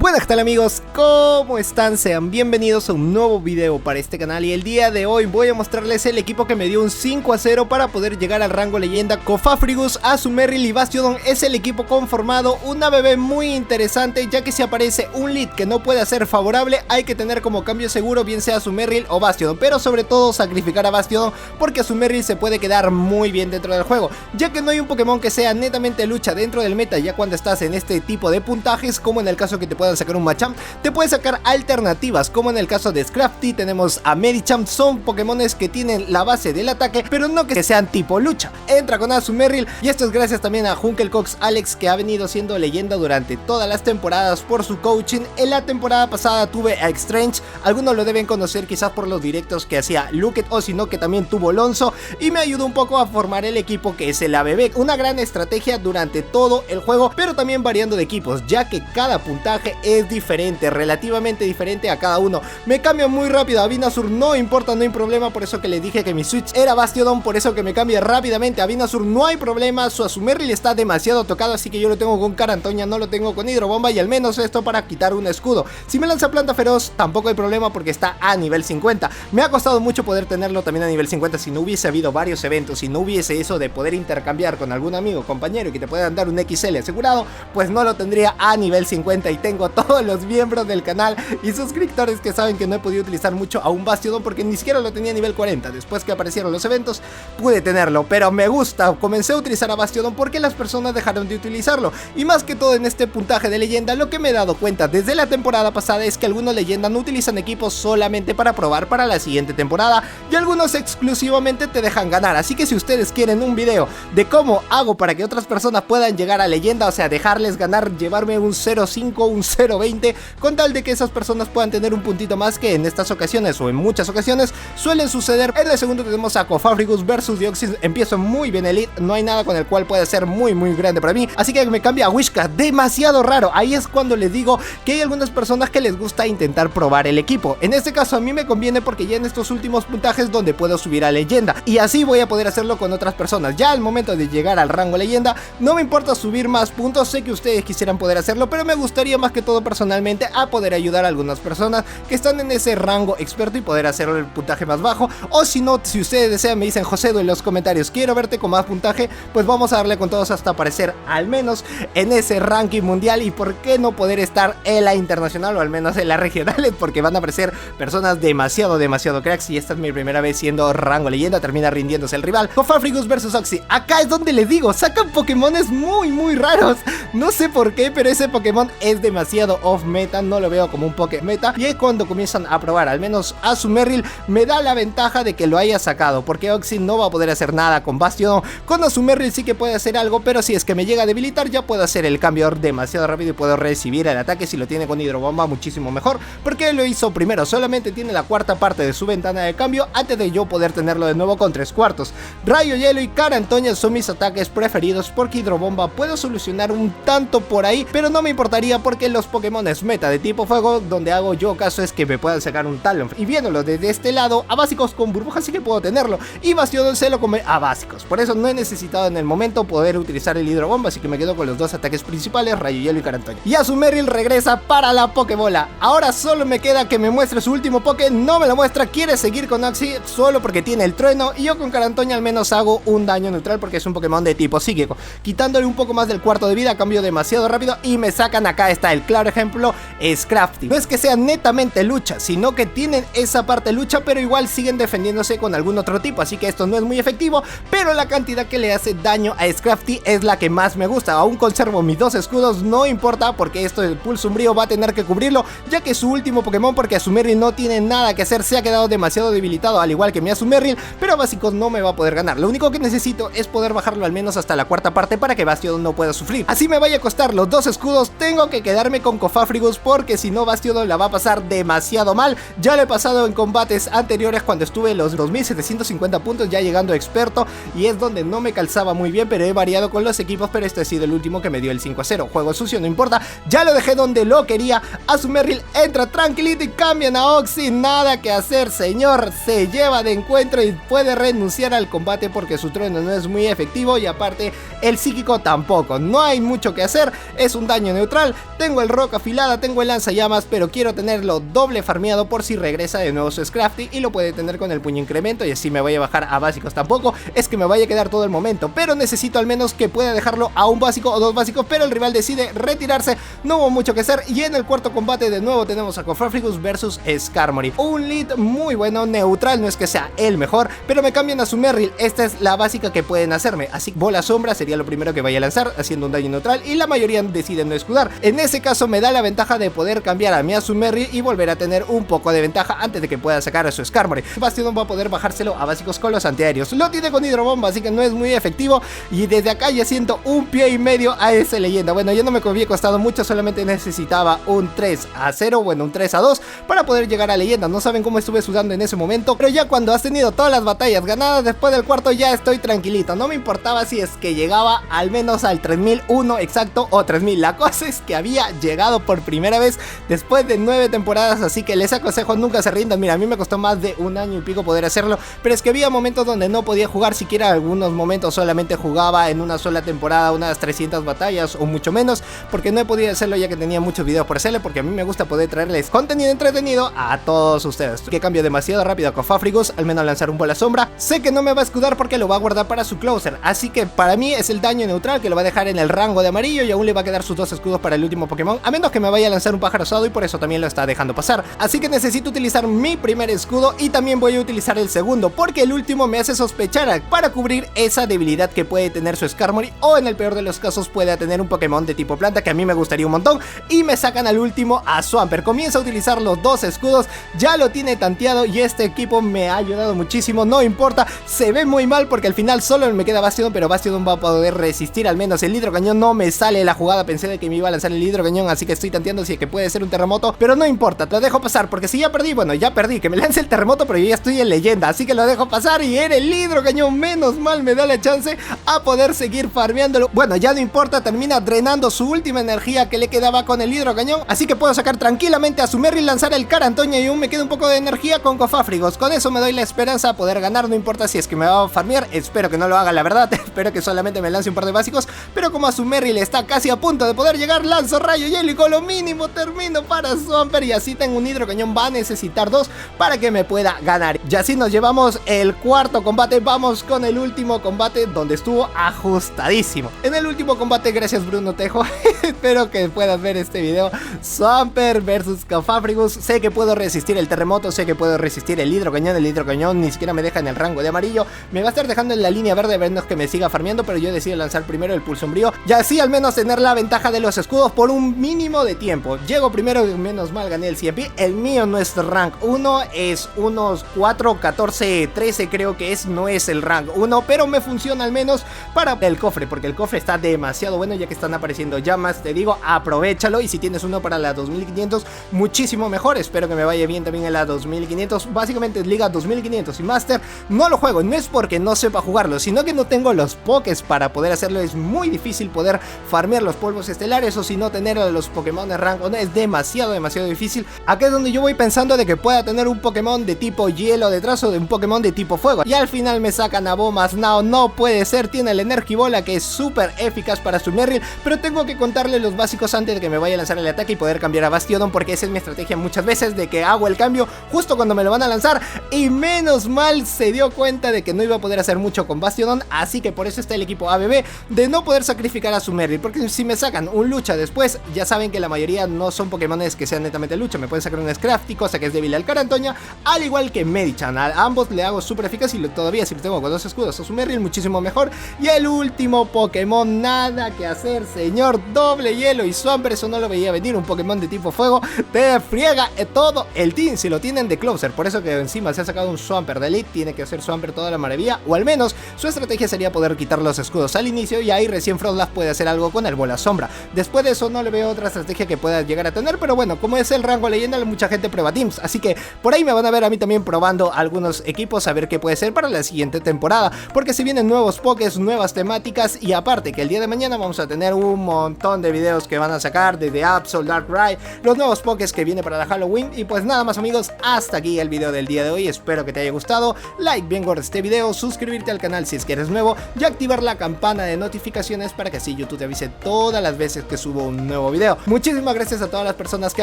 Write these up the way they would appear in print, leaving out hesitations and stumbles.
Buenas, ¿qué tal amigos? ¿Cómo están? Sean bienvenidos a un nuevo video para este canal. Y el día de hoy voy a mostrarles el equipo que me dio un 5-0 para poder llegar al rango leyenda. Cofagrigus, Azumarill y Bastiodon es el equipo conformado. Una BB muy interesante, ya que si aparece un lead que no puede ser favorable, hay que tener como cambio seguro bien sea Azumarill o Bastiodon, pero sobre todo sacrificar a Bastiodon, porque Azumarill se puede quedar muy bien dentro del juego, ya que no hay un Pokémon que sea netamente lucha dentro del meta. Ya cuando estás en este tipo de puntajes, como en el caso que te puedan sacar un Machamp, te puede sacar alternativas, como en el caso de Scrafty tenemos a Medicham. Son Pokémones que tienen la base del ataque, pero no que sean tipo lucha. Entra con Azumarill, y esto es gracias también a Hunkelcox Alex, que ha venido siendo leyenda durante todas las temporadas por su coaching. En la temporada pasada tuve a Strange, algunos lo deben conocer quizás por los directos que hacía Luket, o si no que también tuvo Lonzo, y me ayudó un poco a formar el equipo que es el ABB. Una gran estrategia durante todo el juego, pero también variando de equipos, ya que cada puntaje es diferente, relativamente diferente a cada uno. Me cambio muy rápido a Venusaur, no importa, no hay problema, por eso que les dije que mi switch era Bastiodon, por eso que me cambia rápidamente a Venusaur, no hay problema. Su Azumarill está demasiado tocado, así que yo lo tengo con Carantoña, no lo tengo con Hidrobomba, y al menos esto para quitar un escudo. Si me lanza Planta Feroz tampoco hay problema porque está a nivel 50. Me ha costado mucho poder tenerlo también a nivel 50, si no hubiese habido varios eventos, si no hubiese eso de poder intercambiar con algún amigo, compañero, y que te puedan dar un XL asegurado, pues no lo tendría a nivel 50. Y tengo todos los miembros del canal y suscriptores que saben que no he podido utilizar mucho a un Bastiodon porque ni siquiera lo tenía a nivel 40. Después que aparecieron los eventos pude tenerlo, pero me gusta. Comencé a utilizar a Bastiodon porque las personas dejaron de utilizarlo, y más que todo en este puntaje de leyenda, lo que me he dado cuenta desde la temporada pasada es que algunos leyendas no utilizan equipos solamente para probar para la siguiente temporada, y algunos exclusivamente te dejan ganar. Así que si ustedes quieren un video de cómo hago para que otras personas puedan llegar a leyenda, o sea dejarles ganar, llevarme un 0.5, un 0.20, con tal de que esas personas puedan tener un puntito más, que en estas ocasiones o en muchas ocasiones suelen suceder. En el segundo tenemos a Cofagrigus versus Deoxys. Empiezo muy bien el lead, no hay nada con el cual pueda ser muy grande para mí, así que me cambia a Wishka, demasiado raro. Ahí es cuando les digo que hay algunas personas que les gusta intentar probar el equipo. En este caso a mí me conviene porque ya en estos últimos puntajes donde puedo subir a leyenda, y así voy a poder hacerlo con otras personas. Ya al momento de llegar al rango leyenda no me importa subir más puntos, sé que ustedes quisieran poder hacerlo, pero me gustaría más que todo personalmente a poder ayudar a algunas personas que están en ese rango experto y poder hacer el puntaje más bajo. O si no, si ustedes desean, me dicen: Josedo, en los comentarios quiero verte con más puntaje, pues vamos a darle con todos hasta aparecer al menos en ese ranking mundial, y por qué no poder estar en la internacional o al menos en las regionales, porque van a aparecer personas demasiado cracks, y esta es mi primera vez siendo rango leyenda. Termina rindiéndose el rival. Cofagrigus versus Oxy, acá es donde les digo, sacan Pokémones muy raros, no sé por qué, pero ese Pokémon es demasiado off meta, no lo veo como un Poké meta, y es cuando comienzan a probar. Al menos Azumarill me da la ventaja de que lo haya sacado, porque Oxy no va a poder hacer nada con Bastiodon. Con Azumarill sí que puede hacer algo, pero si es que me llega a debilitar, ya puedo hacer el cambio demasiado rápido y puedo recibir el ataque. Si lo tiene con Hidrobomba, muchísimo mejor, porque lo hizo primero, solamente tiene la cuarta parte de su ventana de cambio antes de yo poder tenerlo de nuevo con 3/4. Rayo Hielo y Carantoña son mis ataques preferidos, porque Hidrobomba puedo solucionar un tanto por ahí, pero no me importaría porque los Pokémones meta de tipo fuego, donde hago yo caso es que me puedan sacar un Talon, y viéndolo desde este lado, a básicos con burbujas sí que puedo tenerlo, y Bastiodon se lo come a básicos. Por eso no he necesitado en el momento poder utilizar el Hidrobomba, así que me quedo con los dos ataques principales, Rayo Hielo y Carantoña. Y Azumarill regresa para la Pokébola. Ahora solo me queda que me muestre su último Poké, no me lo muestra, quiere seguir con Oxy solo porque tiene el trueno, y yo con Carantoña al menos hago un daño neutral porque es un Pokémon de tipo psíquico. Quitándole un poco más del cuarto de vida, cambio demasiado rápido y me sacan. Acá está el claro ejemplo, Scrafty. No es que sea netamente lucha, sino que tienen esa parte lucha, pero igual siguen defendiéndose con algún otro tipo, así que esto no es muy efectivo, pero la cantidad que le hace daño a Scrafty es la que más me gusta. Aún conservo mis dos escudos, no importa, porque esto del Pulso Umbrío va a tener que cubrirlo, ya que es su último Pokémon, porque Azumarill no tiene nada que hacer, se ha quedado demasiado debilitado, al igual que mi Azumarill, pero a básicos no me va a poder ganar. Lo único que necesito es poder bajarlo al menos hasta la cuarta parte para que Bastiodon no pueda sufrir. Así me vaya a costar los dos escudos, tengo que quedarme con Cofagrigus, porque si no Bastiodon la va a pasar demasiado mal. Ya lo he pasado en combates anteriores cuando estuve en los 2750 puntos, ya llegando a experto, y es donde no me calzaba muy bien, pero he variado con los equipos, pero este ha sido el último que me dio el 5-0. Juego sucio, no importa, ya lo dejé donde lo quería. Azumarill entra tranquilito y cambian a Oxy, nada que hacer, señor, se lleva de encuentro y puede renunciar al combate porque su trueno no es muy efectivo, y aparte el psíquico tampoco, no hay mucho que hacer, es un daño neutral. Tengo el roca afilada, tengo el lanzallamas, pero quiero tenerlo doble farmeado por si regresa de nuevo su Scrafty y lo puede tener con el puño incremento y así me vaya a bajar a básicos. Tampoco es que me vaya a quedar todo el momento, pero necesito al menos que pueda dejarlo a un básico o dos básicos, pero el rival decide retirarse, no hubo mucho que hacer y en el cuarto combate de nuevo tenemos a Cofafrigus versus Skarmory. Un lead muy bueno, neutral, no es que sea el mejor, pero me cambian a su Merrill, esta es la básica que pueden hacerme, así que bola sombra sería lo primero que vaya a lanzar, haciendo un daño neutral y la mayoría deciden no escudar. En ese caso me da la ventaja de poder cambiar a mi Azumarill y volver a tener un poco de ventaja antes de que pueda sacar a su Skarmory. Bastiodon va a poder bajárselo a básicos con los antiaéreos, lo tiene con hidrobomba, así que no es muy efectivo y desde acá ya siento un pie y medio a esa leyenda. Bueno, ya no me había costado mucho, solamente necesitaba un 3-0, bueno, un 3-2 para poder llegar a leyenda. No saben cómo estuve sudando en ese momento, pero ya cuando has tenido todas las batallas ganadas después del cuarto ya estoy tranquilito. No me importaba si es que llegaba al menos al 3001 exacto o 3000. La cosa es que había llegado por primera vez después de 9 temporadas, así que les aconsejo nunca se rindan. Mira, a mí me costó más de un año y pico poder hacerlo, pero es que había momentos donde no podía jugar siquiera, algunos momentos solamente jugaba en una sola temporada unas 300 batallas o mucho menos, porque no he podido hacerlo ya que tenía muchos videos por hacerle, porque a mí me gusta poder traerles contenido entretenido a todos ustedes. Que cambio demasiado rápido a Cofafrigus, al menos lanzar un bola sombra. Sé que no me va a escudar porque lo va a guardar para su closer, así que para mí es el daño neutral que lo va a dejar en el rango de amarillo y aún le va a quedar sus 2 escudos para el último Pokémon, a menos que me vaya a lanzar un pájaro asado y por eso también lo está dejando pasar. Así que necesito utilizar mi primer escudo y también voy a utilizar el segundo, porque el último me hace sospechar para cubrir esa debilidad que puede tener su Skarmory, o en el peor de los casos puede tener un Pokémon de tipo planta que a mí me gustaría un montón, y me sacan al último a Swampert. Comienza a utilizar los 2 escudos, ya lo tiene tanteado y este equipo me ha ayudado muchísimo. No importa, se ve muy mal porque al final solo me queda Bastiodon, pero Bastiodon va a poder resistir al menos el hidrocañón. No me sale la jugada, pensé de que me iba a lanzar el hidrocañón, así que estoy tanteando si es que puede ser un terremoto, pero no importa, te lo dejo pasar porque si ya perdí, bueno, ya perdí, que me lance el terremoto, pero yo ya estoy en leyenda, así que lo dejo pasar y era el hidrocañón. Menos mal me da la chance a poder seguir farmeándolo. Bueno, ya no importa, termina drenando su última energía que le quedaba con el hidrocañón, así que puedo sacar tranquilamente a su Merrill, lanzar el Carantoña y aún me queda un poco de energía con Cofafrigus. Con eso me doy la esperanza a poder ganar, no importa si es que me va a farmear, espero que no lo haga la verdad, espero que solamente me lance un par de básicos, pero como a su Merrill está casi a punto de poder llegar, lanzo rayo hielo y con lo mínimo termino para Swampert y así tengo un hidrocañón, va a necesitar 2 para que me pueda ganar. Y así nos llevamos el cuarto combate, vamos con el último combate donde estuvo ajustadísimo. En el último combate, gracias Bruno Tejo, espero que puedas ver este video, Swampert versus Cofafrigus. Sé que puedo resistir el terremoto, sé que puedo resistir el hidrocañón ni siquiera me deja en el rango de amarillo, me va a estar dejando en la línea verde a vernos que me siga farmeando, pero yo decido lanzar primero el pulso umbrío y así al menos tener la ventaja de los escudos por un mínimo de tiempo. Llego primero, menos mal gané el CMP, el mío no es rank 1, es unos 4, 14, 13 creo que es, no es el rank 1, pero me funciona al menos para el cofre, porque el cofre está demasiado bueno ya que están apareciendo llamas, te digo, aprovéchalo y si tienes uno para la 2500 muchísimo mejor, espero que me vaya bien también en la 2500, básicamente es liga 2500 y Master no lo juego, no es porque no sepa jugarlo, sino que no tengo los pokés para poder hacerlo, es muy difícil poder farmear los polvos estelares o si no tener los Pokémon de rank 1 es demasiado difícil. Acá es donde yo voy pensando de que pueda tener un Pokémon de tipo hielo detrás o de un Pokémon de tipo fuego y al final me sacan a Bomasnao, no puede ser, tiene el Energibola que es súper eficaz para su Merrill, pero tengo que contarle los básicos antes de que me vaya a lanzar el ataque y poder cambiar a Bastiodon porque esa es mi estrategia muchas veces de que hago el cambio justo cuando me lo van a lanzar y menos mal se dio cuenta de que no iba a poder hacer mucho con Bastiodon, así que por eso está el equipo ABB de no poder sacrificar a su Merrill, porque si me sacan un lucha después, ya saben que la mayoría no son Pokémones que sean netamente lucha, me pueden sacar un Scrafty, cosa que es débil al Carantoña, al igual que Medichan, a ambos le hago súper eficaz y todavía si tengo con 2 escudos a su Merrill muchísimo mejor. Y el último Pokémon, nada que hacer señor, doble hielo y Swampert, eso no lo veía venir, un Pokémon de tipo fuego, te friega todo el team si lo tienen de closer, por eso que encima se ha sacado un Swampert de Elite, tiene que hacer Swampert toda la maravilla, o al menos su estrategia sería poder quitar los escudos al inicio y ahí recién Froslass puede hacer algo con el bola sombra. Después de eso no le veo otra estrategia que pueda llegar a tener, pero bueno, como es el rango leyenda, mucha gente prueba teams, así que por ahí me van a ver a mí también probando algunos equipos a ver qué puede ser para la siguiente temporada, porque se vienen nuevos pokés, nuevas temáticas y aparte que el día de mañana vamos a tener un montón de videos que van a sacar desde Absol, Darkrai, los nuevos pokés que viene para la Halloween. Y pues nada más amigos, hasta aquí el video del día de hoy, espero que te haya gustado, like bien gordo este video, suscribirte al canal si es que eres nuevo y activar la campana de notificaciones para que así YouTube te avise todas las veces que subo un nuevo video. video. Muchísimas gracias a todas las personas que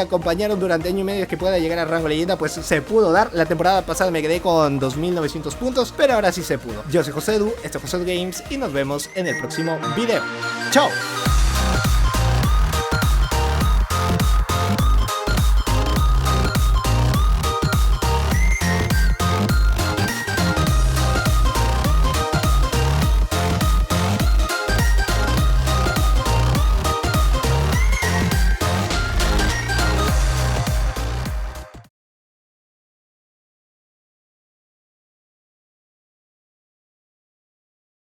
acompañaron durante año y medio que pueda llegar al rango leyenda, pues se pudo dar. La temporada pasada me quedé con 2900 puntos, pero ahora sí se pudo. Yo soy Josedu, esto es Josedu Games y nos vemos en el próximo video. ¡Chao!